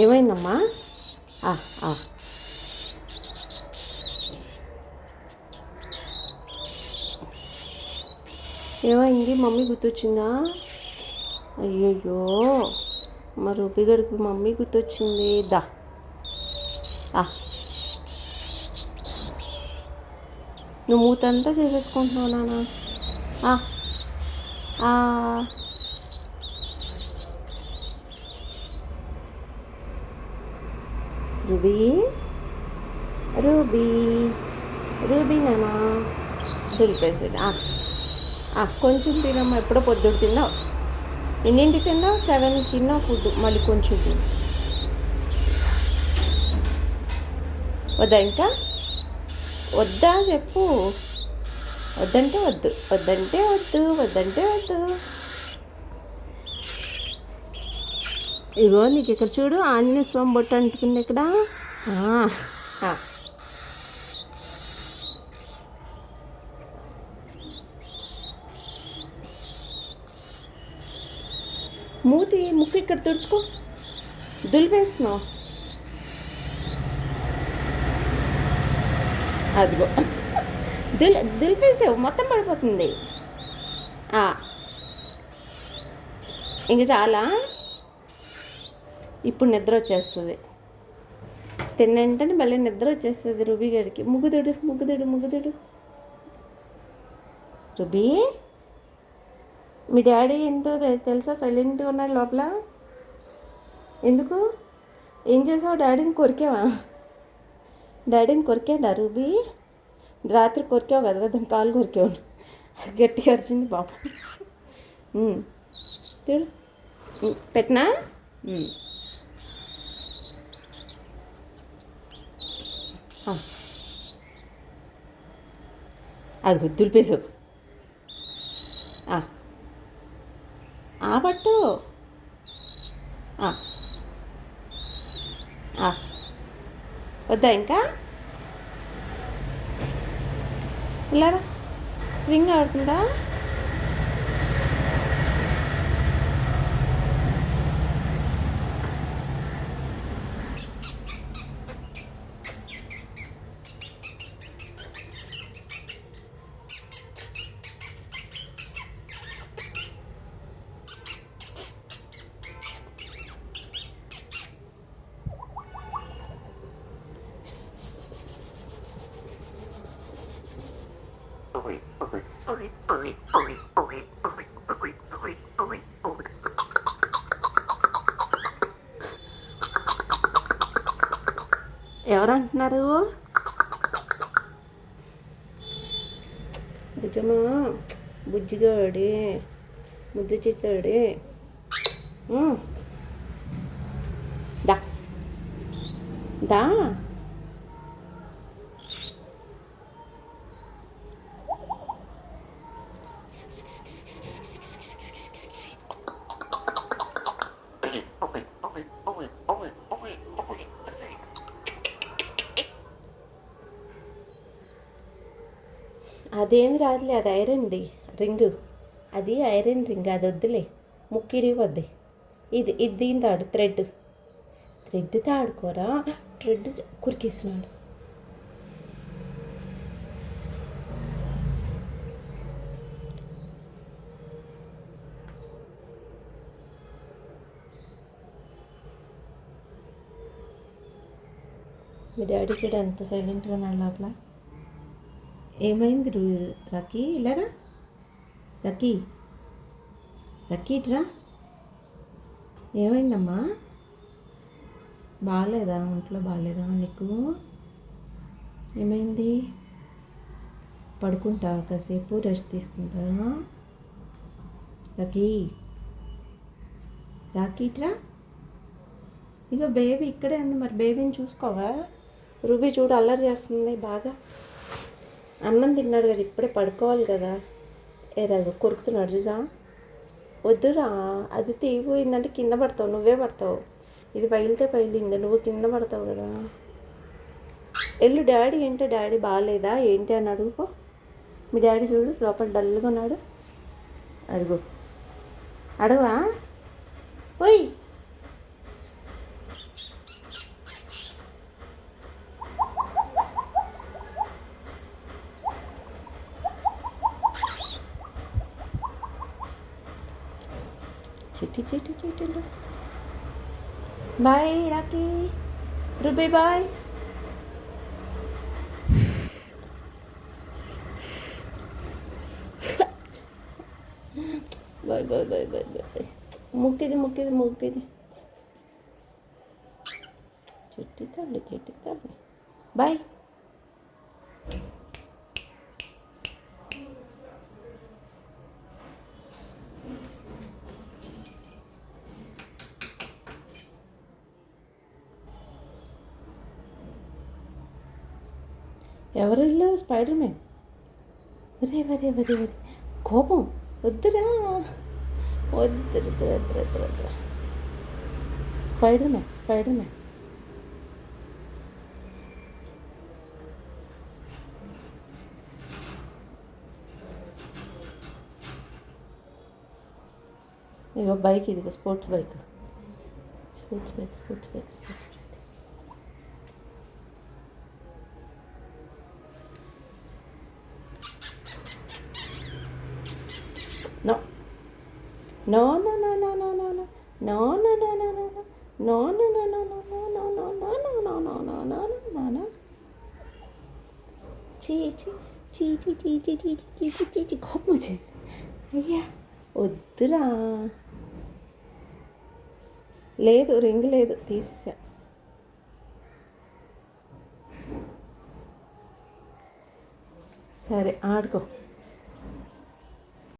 ఏమైందమ్మా? ఆ, ఆ. ఏమైంది? మమ్మీ గుర్తొచ్చిందా? అయ్యయ్యో, మా రూపీగడికి మమ్మీ గుర్తొచ్చింది. దా. ఆ, నువ్వు మూతంతా చేసేసుకుంటున్నావు నాన్న. ఆ, ఆ. రూబీ, రూబీ, రూబీ నాన్న దులిపేసాడు. కొంచెం తినమ్మా, ఎప్పుడో పొద్దుడు తిన్నావు. ఎన్నింటికి తిన్నావు? 7కి తిన్నావు ఫుడ్, మళ్ళీ కొంచెం తిన్నావు. వద్దా ఇంకా? వద్దా చెప్పు. వద్దంటే వద్దు, వద్దంటే వద్దు, వద్దంటే వద్దు. ఇగో నీకు ఇక్కడ చూడు, ఆంజనేయ స్వామి బొట్టు అంటుకుంది ఇక్కడ. మూతి ముక్కు ఇక్కడ తుడుచుకో, దులిపేస్తున్నావు. అదిగో దులిపేసావు, మొత్తం పడిపోతుంది. ఇంక చాలా. ఇప్పుడు నిద్ర వచ్చేస్తుంది. తిన్నంటేనే మళ్ళీ నిద్ర వచ్చేస్తుంది రూబీ గడికి. ముగ్గుదుడు ముగ్గుదుడు ముగ్గుదుడు. రూబీ, మీ డాడీ ఎంతో తెలుసా? సైలెంట్గా ఉన్నాడు లోపల. ఎందుకు? ఏం చేసావు? డాడీని కొరికావా? డాడీని కొరికాడా రూబీ? రాత్రి కొరికావు కదా, దాని కాలు కొరికావు. అది గట్టిగా అరిచింది పాపం. చూడు, పెట్టినా. అది దులిపేసావు. పట్టు. వద్దా ఇంకా? ఇలా స్వింగ్ ఆడుతుందా? ఎవరంటున్నారు? నిజమా? బుజ్జిగాడి ముద్దు చేస్తాడు. దా దా. అదేమి రాదులే, అది ఐరన్ రింగు. అది ఐరన్ రింగ్, అది వద్దులే, ముక్కిరిగిపోద్ది. ఇది దీని తాడు, థ్రెడ్తో ఆడుకోరా. థ్రెడ్ కురికేస్తున్నాడు. మీ డాడీ చూడ ఎంత సైలెంట్గా ఉన్నాడు లోపల. ఏమైంది రకీ? ఇలారా రకీ, ఇట్రా. ఏమైందమ్మా? బాగాలేదా? ఒంట్లో బాగాలేదా నీకు? ఏమైంది? పడుకుంటావా? కాసేపు రెస్ట్ తీసుకుంటావా? రకీ, ఇట్రా. ఇక బేబీ ఇక్కడే ఉంది, మరి బేబీని చూసుకోవా? రూబీ చూడు, అల్లరి చేస్తుంది బాగా. అన్నం తిన్నాడు కదా, ఇప్పుడే పడుకోవాలి కదా. రాజు కొరుకుతున్నాడు చూసా. వద్దురా, అది తీగిపోయిందంటే కింద పడతావు, నువ్వే పడతావు. ఇది పగిలింది, నువ్వు కింద పడతావు కదా. డాడీ ఏంటో, డాడీ బాగాలేదా ఏంటి అని అడుగుకో. మీ డాడీ చూడు లోపల డల్గా ఉన్నాడు. అడుగు, అడవా? ఓయ్ చిట్టి చిట్టి చిట్టి. Bye Rocky. Ruby bye. Bye bye bye bye bye. ముక్కిది ముక్కిది ముక్కిది. చిట్టి తల్లి. బాయ్. ఎవరు వెళ్ళావు? Spiderman. వరే కోపం వద్దురా. వద్దురా. Spiderman. ఇగో బైక్, ఇదిగో స్పోర్ట్స్ బైక్. No. No. చీ కోపం వచ్చింది. అయ్యా వద్దురా. లేదు, రింగ్ లేదు, తీసేసా. సరే ఆడుకో.